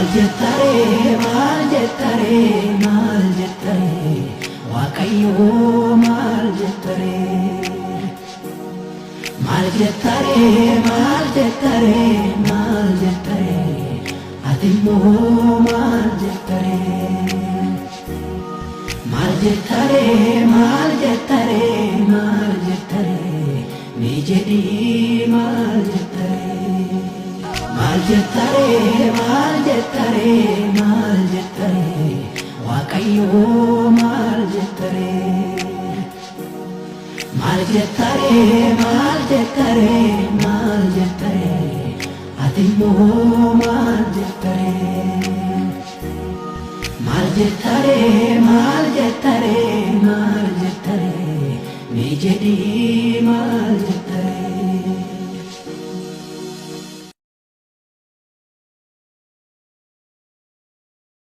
Maljettare, maljettare, maljettare, Waaqayyo maljettare. Maljettare, maljettare, maljettare, atimmoo maljettare. Maljettare, maljettare, maljettare, ni jedhi maljettare. Maljettare, maljettare, maljettare, Waaqayyo maljettare. Maljettare, maljettare, maljettare, atimmoo maljettare. Maljettare, maljettare, maljettare, ni jedhi